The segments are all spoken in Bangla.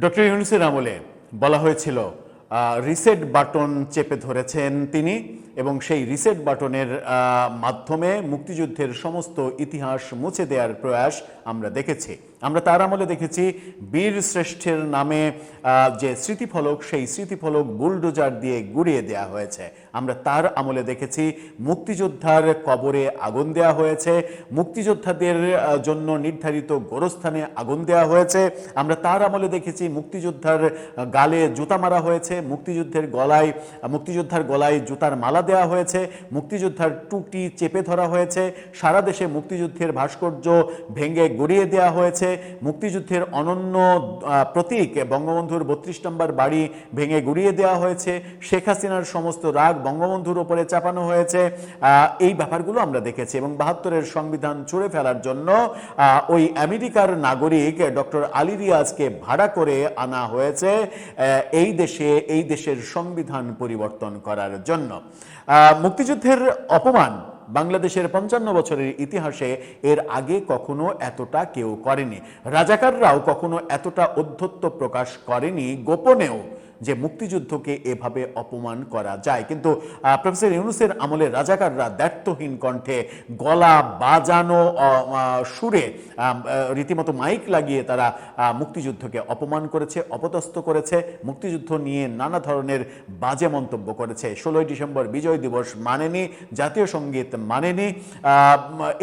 ডক্টর ইউনূসের আমলে বলা হয়েছিল রিসেট বাটন চেপে ধরেছেন তিনি এবং সেই রিসেট বাটনের মাধ্যমে মুক্তিযুদ্ধের সমস্ত ইতিহাস মুছে দেওয়ার প্রয়াস আমরা দেখেছি। আমরা তার আমলে দেখেছি বীর শ্রেষ্ঠের নামে যে স্মৃতিফলক, সেই স্মৃতিফলক বুলডোজার দিয়ে গুড়িয়ে দেওয়া হয়েছে। আমরা তার আমলে দেখেছি মুক্তিযোদ্ধার কবরে আগুন দেওয়া হয়েছে, মুক্তিযোদ্ধাদের জন্য নির্ধারিত গোরস্থানে আগুন দেওয়া হয়েছে। আমরা তার আমলে দেখেছি মুক্তিযোদ্ধার গালে জুতা মারা হয়েছে, মুক্তিযোদ্ধার গলায় জুতার মালা দেওয়া হয়েছে, মুক্তিযোদ্ধার টুটি চেপে ধরা হয়েছে, সারা দেশে মুক্তিযুদ্ধের ভাস্কর্য ভেঙে গড়িয়ে দেওয়া হয়েছে, মুক্তিযুদ্ধের অনন্য প্রতীক বঙ্গবন্ধুর ৩২ নম্বর বাড়ি ভেঙে গুড়িয়ে দেওয়া হয়েছে, শেখ হাসিনার সমস্ত রাগ বঙ্গবন্ধুর ওপরে চাপানো হয়েছে। এই ব্যাপারগুলো আমরা দেখেছি এবং ৭২-এর সংবিধান ছুঁড়ে ফেলার জন্য ওই আমেরিকার নাগরিক ডক্টর আলী রিয়াজকে ভাড়া করে আনা হয়েছে এই দেশের সংবিধান পরিবর্তন করার জন্য। মুক্তিযুদ্ধের অপমান বাংলাদেশের ৫৫ বছরের ইতিহাসে এর আগে কখনো এতটা কেউ করেনি। রাজাকাররাও কখনো এতটা ঔদ্ধত্য প্রকাশ করেনি গোপনেও যে মুক্তিযুদ্ধকে এভাবে অপমান করা যায়। কিন্তু প্রফেসর ইউনূসের আমলে রাজাকাররা দ্ব্যর্থহীন কণ্ঠে গলা বাজানো সুরে রীতিমতো মাইক লাগিয়ে তারা মুক্তিযুদ্ধকে অপমান করেছে, অপদস্থ করেছে, মুক্তিযুদ্ধ নিয়ে নানা ধরনের বাজে মন্তব্য করেছে। ১৬ই ডিসেম্বর বিজয় দিবস মানেনি, জাতীয় সঙ্গীত মানেনি,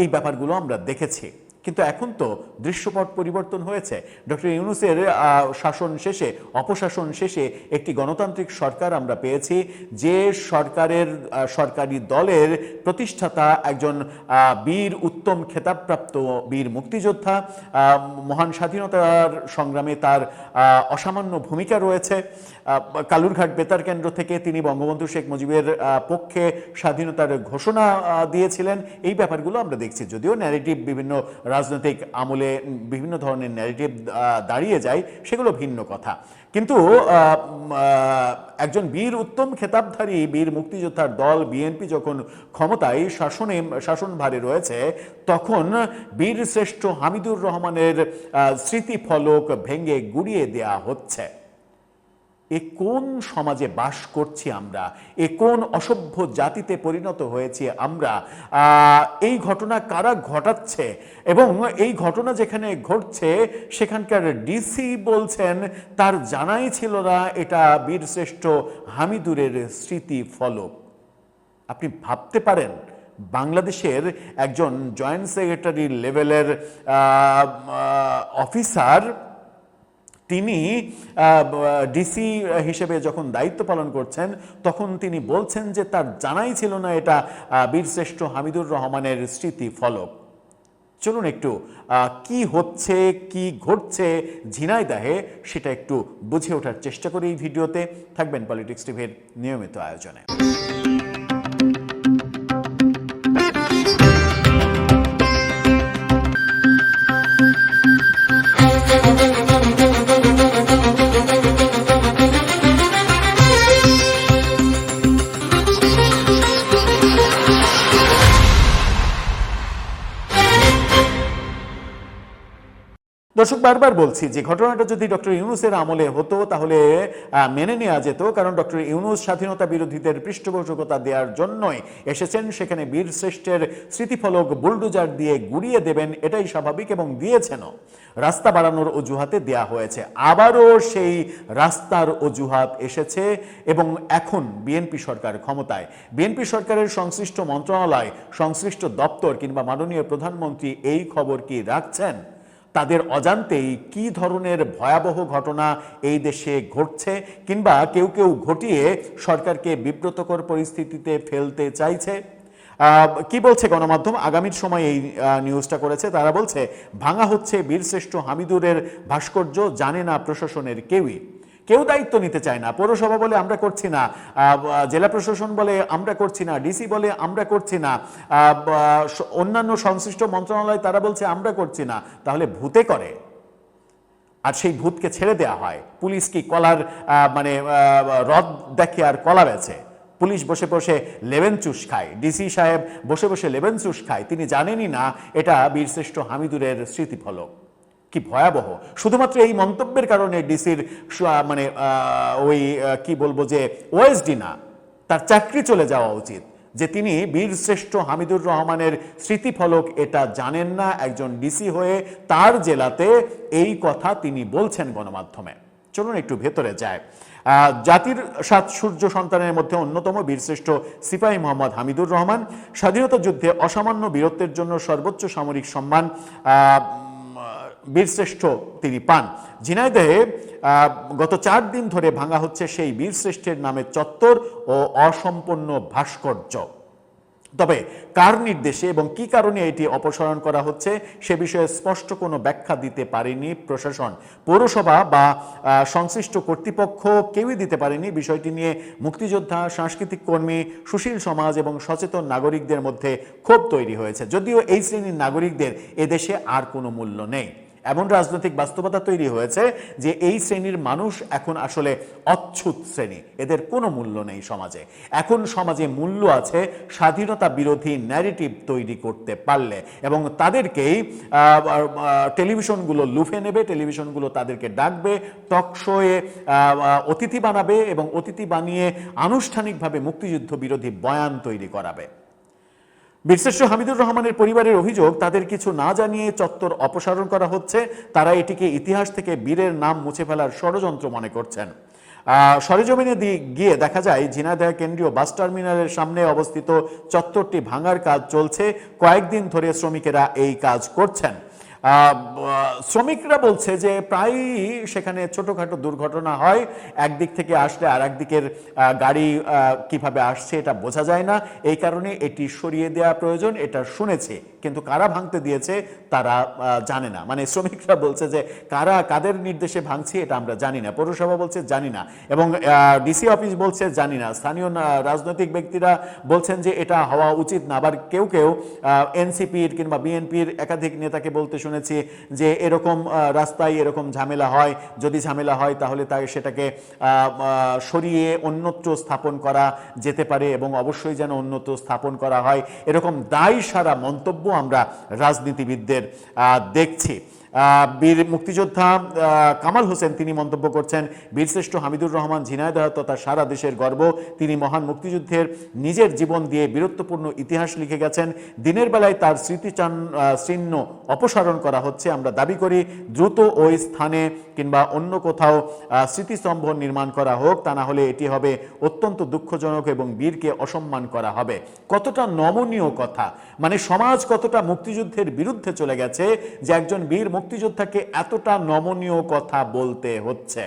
এই ব্যাপারগুলো আমরা দেখেছি। কিন্তু এখন তো দৃশ্যপট পরিবর্তন হয়েছে। ডক্টর ইউনূসের শাসন শেষে, অপশাসন শেষে একটি গণতান্ত্রিক সরকার আমরা পেয়েছি, যে সরকারি দলের প্রতিষ্ঠাতা একজন বীর উত্তম খেতাবপ্রাপ্ত বীর মুক্তিযোদ্ধা। মহান স্বাধীনতার সংগ্রামে তার অসামান্য ভূমিকা রয়েছে। কালুরঘাট বেতার কেন্দ্র থেকে তিনি বঙ্গবন্ধু শেখ মুজিবের পক্ষে স্বাধীনতার ঘোষণা দিয়েছিলেন। এই ব্যাপারগুলো আমরা দেখছি। যদিও ন্যারেটিভ বিভিন্ন রাজনৈতিক আমলে বিভিন্ন ধরনের ন্যারেটিভ দাঁড়িয়ে যায়, সেগুলো ভিন্ন কথা। কিন্তু একজন বীর উত্তম খেতাবধারী বীর মুক্তিযোদ্ধার দল বিএনপি যখন ক্ষমতায় শাসনভারে রয়েছে, তখন বীর শ্রেষ্ঠ হামিদুর রহমানের স্মৃতিফলক ভেঙে গুড়িয়ে দেয়া হচ্ছে। এ কোন সমাজে বাস করছি আমরা? এ কোন অসভ্য জাতিতে পরিণত হয়েছি আমরা? এই ঘটনা কারা ঘটাচ্ছে? এবং এই ঘটনা যেখানে ঘটছে সেখানকার ডিসি বলছেন তার জানাই ছিল না এটা বীরশ্রেষ্ঠ হামিদুরের স্মৃতি ফলক। আপনি ভাবতে পারেন বাংলাদেশের একজন জয়েন্ট সেক্রেটারি লেভেলের অফিসার, তিনি ডিসি হিসেবে যখন দায়িত্ব পালন করছেন তখন তিনি বলছেন যে তার জানাই ছিল না এটা বীরশ্রেষ্ঠ হামিদুর রহমানের স্মৃতি ফলক। চলুন একটু কি হচ্ছে, কি ঘটছে ঝিনাইদহে সেটা একটু বুঝে ওঠার চেষ্টা করি এই ভিডিওতে। থাকবেন পলিটিক্স টিভির নিয়মিত আয়োজনে। দর্শক, বারবার বলছি যে ঘটনাটা যদি ডক্টর ইউনূসের আমলে হতো তাহলে মেনে নেওয়া যেত, কারণ ডক্টর ইউনূস স্বাধীনতা বিরোধীদের পৃষ্ঠপোষকতা দেওয়ার জন্যই এসেছেন। সেখানে বীর শ্রেষ্ঠের স্মৃতিফলক বুলডোজার দিয়ে গুড়িয়ে দেবেন, এটাই স্বাভাবিক এবং দিয়েছেনও। রাস্তা বাড়ানোর অজুহাতে দেয়া হয়েছে, আবারও সেই রাস্তার অজুহাত এসেছে এবং এখন বিএনপি সরকার ক্ষমতায়। বিএনপি সরকারের সংশ্লিষ্ট মন্ত্রণালয়, সংশ্লিষ্ট দপ্তর কিংবা মাননীয় প্রধানমন্ত্রী এই খবর কি রাখছেন? তাদের অজান্তেই কি ধরনের ভয়াবহ ঘটনা এই দেশে ঘটছে কিংবা কেউ কেউ ঘটিয়ে সরকারকে বিব্রতকর পরিস্থিতিতে ফেলতে চাইছে? কি বলছে গণমাধ্যম? আগামীর সময় এই নিউজটা করেছে। তারা বলছে ভাঙা হচ্ছে বীরশ্রেষ্ঠ হামিদুরের ভাস্কর্য, জানে না প্রশাসনের কেউই। কেউ দায়িত্ব নিতে চায় না। পৌরসভা বলে আমরা করছি না, জেলা প্রশাসন বলে আমরা করছি না, ডিসি বলে আমরা করছি না, অন্যান্য সংশ্লিষ্ট মন্ত্রণালয় তারা বলছে আমরা করছি না। তাহলে ভূতে করে, আর সেই ভূতকে ছেড়ে দেওয়া হয়। পুলিশ কি কলার রদ দেখে আর কলা বেছে? পুলিশ বসে বসে লেবেন চুষ খায়, ডিসি সাহেব বসে বসে লেবেন চুষ খায়। তিনি জানেনই না এটা বীরশ্রেষ্ঠ হামিদুরের স্মৃতিফলক। কি ভয়াবহ! শুধুমাত্র এই মন্তব্যের কারণে ডিসির মানে ওই কি বলবো যে ওএসডি না, তার চাকরি চলে যাওয়া উচিত, যে তিনি বীরশ্রেষ্ঠ হামিদুর রহমানের স্মৃতিফলক এটা জানেন না, একজন ডিসি হয়ে তার জেলাতে এই কথা তিনি বলছেন গণমাধ্যমে। চলুন একটু ভেতরে যায়। জাতির 7 সূর্য সন্তানের মধ্যে অন্যতম বীরশ্রেষ্ঠ সিপাহী মোহাম্মদ হামিদুর রহমান স্বাধীনতা যুদ্ধে অসামান্য বীরত্বের জন্য সর্বোচ্চ সামরিক সম্মান বীরশ্রেষ্ঠ তিনি পান। ঝিনাইদহে গত 4 দিন ধরে ভাঙা হচ্ছে সেই বীরশ্রেষ্ঠের নামে চত্বর ও অসম্পূর্ণ ভাস্কর্য। তবে কার নির্দেশে এবং কি কারণে এটি অপসারণ করা হচ্ছে সে বিষয়ে স্পষ্ট কোনো ব্যাখ্যা দিতে পারেনি প্রশাসন। পৌরসভা বা সংশ্লিষ্ট কর্তৃপক্ষ কেউই দিতে পারেনি। বিষয়টি নিয়ে মুক্তিযোদ্ধা, সাংস্কৃতিক কর্মী, সুশীল সমাজ এবং সচেতন নাগরিকদের মধ্যে ক্ষোভ তৈরি হয়েছে। যদিও এই শ্রেণীর নাগরিকদের এদেশে আর কোনো মূল্য নেই। এমন রাজনৈতিক বাস্তবতা তৈরি হয়েছে যে এই শ্রেণীর মানুষ এখন আসলে অচ্ছুত শ্রেণী, এদের কোনো মূল্য নেই সমাজে। এখন সমাজে মূল্য আছে স্বাধীনতা বিরোধী ন্যারেটিভ তৈরি করতে পারলে, এবং তাদেরকেই টেলিভিশনগুলো লুফে নেবে, টেলিভিশনগুলো তাদেরকে ডাকবে, টক শোয়ে অতিথি বানাবে এবং অতিথি বানিয়ে আনুষ্ঠানিকভাবে মুক্তিযুদ্ধ বিরোধী বয়ান তৈরি করাবে। বীরশ্রেষ্ঠ হামিদুর রহমানের পরিবারের অভিযোগ, তাদের কিছু না জানিয়ে চত্বর অপসারণ করা হচ্ছে। তারা এটিকে ইতিহাস থেকে বীরের নাম মুছে ফেলার ষড়যন্ত্র মনে করছেন। সরেজমিনে গিয়ে দেখা যায় ঝিনাইদহ কেন্দ্রীয় বাস টার্মিনালের সামনে অবস্থিত চত্বরটি ভাঙার কাজ চলছে। কয়েকদিন ধরে শ্রমিকেরা এই কাজ করছেন। শ্রমিকরা বলছে যে প্রায়ই সেখানে ছোটখাটো দুর্ঘটনা হয়, একদিক থেকে আসলে আর একদিকের গাড়ি কিভাবে আসছে এটা বোঝা যায় না, এই কারণে এটি সরিয়ে দেওয়া প্রয়োজন। এটা শুনেছে, কিন্তু কারা ভাঙতে দিয়েছে তারা জানে না। মানে শ্রমিকরা বলছে যে কাদের নির্দেশে ভাঙছি এটা আমরা জানি না, পৌরসভা বলছে জানি না, এবং ডিসি অফিস বলছে জানি না, স্থানীয় রাজনৈতিক ব্যক্তিরা বলছেন যে এটা হওয়া উচিত না। আবার কেউ কেউ এনসিপির কিংবা বিএনপির একাধিক নেতাকে বলতে শুনেছি যে এরকম রাস্তায় এরকম ঝামেলা হয়, যদি ঝামেলা হয় তাহলে সেটাকে সরিয়ে অন্যত্র স্থাপন করা যেতে পারে, এবং অবশ্যই যেন অন্যত্র স্থাপন করা হয়। এরকম দায় সারা মন্তব্য আমরা রাজনীতিবিদদের দেখছি। বীর মুক্তিযোদ্ধা কামাল হোসেন তিনি মন্তব্য করছেন, বীরশ্রেষ্ঠ হামিদুর রহমান ঝিনাইদহ তথা সারা দেশের গর্ব। তিনি মহান মুক্তিযুদ্ধের নিজের জীবন দিয়ে বীরত্বপূর্ণ ইতিহাস লিখে গেছেন। দিনের বেলায় তার স্মৃতিচিহ্ন অপসারণ করা হচ্ছে। আমরা দাবি করি দ্রুত ওই স্থানে কিংবা অন্য কোথাও স্মৃতিস্তম্ভ নির্মাণ করা হোক, তা না হলে এটি হবে অত্যন্ত দুঃখজনক এবং বীরকে অসম্মান করা হবে। কতটা নমনীয় কথা! মানে সমাজ কতটা মুক্তিযুদ্ধের বিরুদ্ধে চলে গেছে যে একজন বীর মুক্তিযোদ্ধাকে এতটা নমনীয় কথা বলতে হচ্ছে।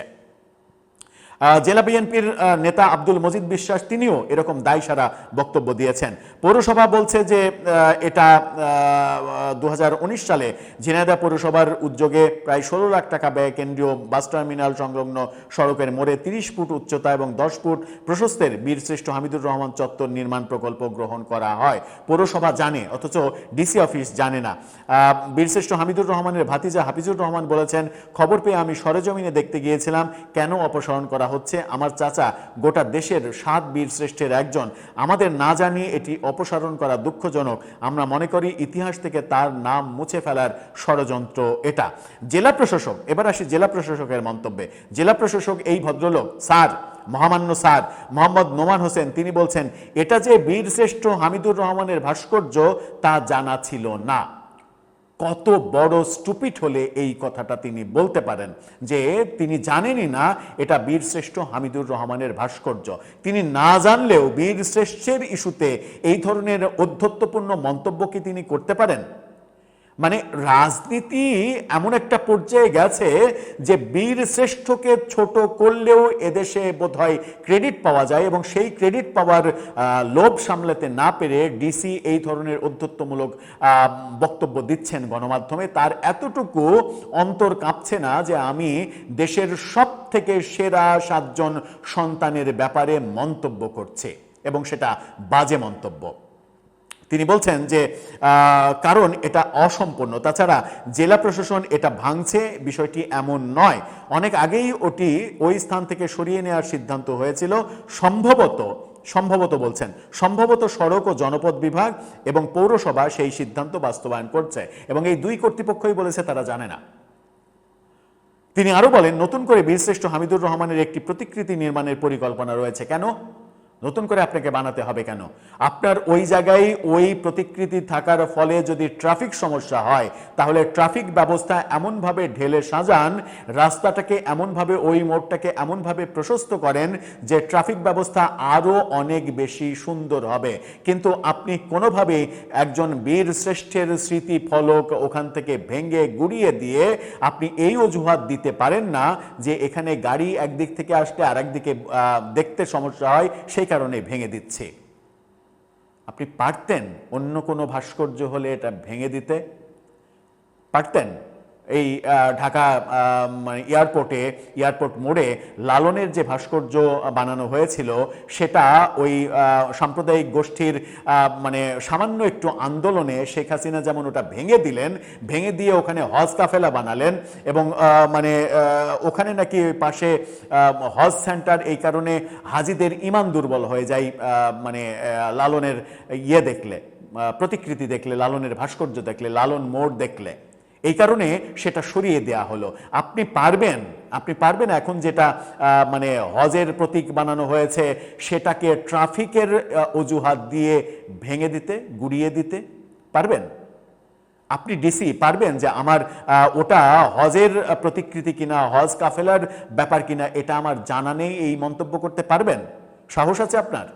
জেলা বিএনপির নেতা আব্দুল মজিদ বিশ্বাস তিনিও এরকম দায়সারা বক্তব্য দিয়েছেন। পৌরসভা বলছে যে এটা 2019 সালে ঝিনাইদহ পৌরসভার উদ্যোগে প্রায় 16 লাখ টাকা ব্যয়ে কেন্দ্রীয় বাস টার্মিনাল সংলগ্ন সড়কের মোড়ে 30 ফুট উচ্চতা এবং 10 ফুট প্রশস্তের বীরশ্রেষ্ঠ হামিদুর রহমান চত্বর নির্মাণ প্রকল্প গ্রহণ করা হয়। পৌরসভা জানে, অথচ ডিসি অফিস জানে না। বীরশ্রেষ্ঠ হামিদুর রহমানের ভাতিজা হাফিজুর রহমান বলেছেন, খবর পেয়ে আমি সরেজমিনে দেখতে গিয়েছিলাম কেন অপসারণ করা হচ্ছে। আমার চাচা গোটা দেশের 7 বীরশ্রেষ্ঠের একজন, আমাদের না জানিয়ে এটি অপসারণ করা দুঃখজনক। আমরা মনে করি ইতিহাস থেকে তার নাম মুছে ফেলার ষড়যন্ত্র এটা। জেলা প্রশাসক, এবার আসি জেলা প্রশাসকের মন্তব্যে। জেলা প্রশাসক এই ভদ্রলোক স্যার, মহামান্য স্যার মোহাম্মদ নোমান হোসেন, তিনি বলছেন এটা যে বীরশ্রেষ্ঠ হামিদুর রহমানের ভাস্কর্য তা জানা ছিল না। কত বড় স্টুপিড হলে এই কথাটা তিনি বলতে পারেন যে তিনি জানেনই না এটা বীরশ্রেষ্ঠ হামিদুর রহমানের ভাস্কর্য। তিনি না জানলেও বীরশ্রেষ্ঠের ইস্যুতে এই ধরনের ঔদ্ধত্যপূর্ণ মন্তব্য কি তিনি করতে পারেন? মানে রাজনীতি এমন একটা পর্যায়ে গেছে যে বীর শ্রেষ্ঠকে ছোট করলেও এদেশে বোধহয় ক্রেডিট পাওয়া যায়, এবং সেই ক্রেডিট পাওয়ার লোভ সামলাতে না পেরে ডিসি এই ধরনের ঔদ্ধত্যমূলক বক্তব্য দিচ্ছেন গণমাধ্যমে। তার এতটুকু অন্তর কাঁপছে না যে আমি দেশের সব থেকে সেরা 7 জন সন্তানের ব্যাপারে মন্তব্য করছি, এবং সেটা বাজে মন্তব্য। তিনি বলছেন যে কারণ এটা অসম্পূর্ণ, তাছাড়া জেলা প্রশাসন এটা ভাঙছে বিষয়টি এমন নয়, অনেক আগেই ওই স্থান থেকে সরিয়ে নেওয়ার সিদ্ধান্ত হয়েছিল। সম্ভবত বলছেন, সম্ভবত সড়ক ও জনপদ বিভাগ এবং পৌরসভা সেই সিদ্ধান্ত বাস্তবায়ন করছে, এবং এই 2 কর্তৃপক্ষই বলেছে তারা জানে না। তিনি আরো বলেন, নতুন করে বীরশ্রেষ্ঠ হামিদুর রহমানের একটি প্রতিকৃতি নির্মাণের পরিকল্পনা রয়েছে। কেন নতুন করে আপনাকে বানাতে হবে? কেন আপনার ওই জায়গায় ওই প্রতিকৃতি থাকার ফলে যদি ট্রাফিক সমস্যা হয়, তাহলে ট্রাফিক ব্যবস্থা এমনভাবে ঢেলে সাজান, রাস্তাটাকে এমনভাবে, ওই মোড়টাকে এমনভাবে প্রশস্ত করেন যে ট্রাফিক ব্যবস্থা আরও অনেক বেশি সুন্দর হবে। কিন্তু আপনি কোনোভাবেই একজন বীর শ্রেষ্ঠের স্মৃতি ফলক ওখান থেকে ভেঙে গুড়িয়ে দিয়ে আপনি এই অজুহাত দিতে পারেন না যে এখানে গাড়ি একদিক থেকে আসলে আর একদিকে দেখতে সমস্যা হয়, সেই কারণে ভেঙে দিচ্ছে। আপনি পারতেন অন্য কোনো ভাস্কর্য হলে এটা ভেঙে দিতে পারতেন। এই ঢাকা মানে এয়ারপোর্ট মোড়ে লালনের যে ভাস্কর্য বানানো হয়েছিল, সেটা ওই সাম্প্রদায়িক গোষ্ঠীর মানে সামান্য একটু আন্দোলনে শেখ হাসিনা যেমন ওটা ভেঙে দিলেন, ভেঙে দিয়ে ওখানে হজ কাফেলা বানালেন এবং মানে ওখানে নাকি পাশে হজ সেন্টার, এই কারণে হাজিদের ঈমান দুর্বল হয়ে যায় মানে লালনের দেখলে, প্রতিকৃতি দেখলে, লালনের ভাস্কর্য দেখলে, লালন মোড় দেখলে। এই কারণে সেটা সরিয়ে দেয়া হলো। আপনি পারবেন এখন যেটা মানে হজের প্রতীক বানানো হয়েছে সেটাকে ট্রাফিকের অজুহাত দিয়ে ভেঙে দিতে, গুড়িয়ে দিতে পারবেন? আপনি ডিসি পারবেন যে আমার ওটা হজের প্রতিকৃতি কিনা, হজ কাফেলার ব্যাপার কিনা এটা আমার জানা নেই, এই মন্তব্য করতে পারবেন? সাহস আছে আপনার?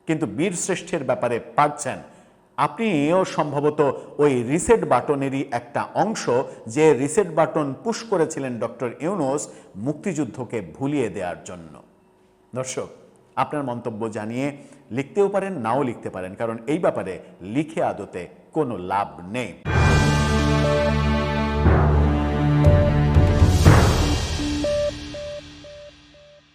কিন্তু বীর শ্রেষ্ঠের ব্যাপারে পারছেন। আপনিও সম্ভবত ওই রিসেট বাটনেরই একটা অংশ, যে রিসেট বাটন পুশ করেছিলেন ডক্টর ইউনূস মুক্তিযুদ্ধকে ভুলিয়ে দেওয়ার জন্য। দর্শক, আপনার মন্তব্য জানিয়ে লিখতেও পারেন, নাও লিখতে পারেন, কারণ এই ব্যাপারে লিখে আদতে কোনো লাভ নেই।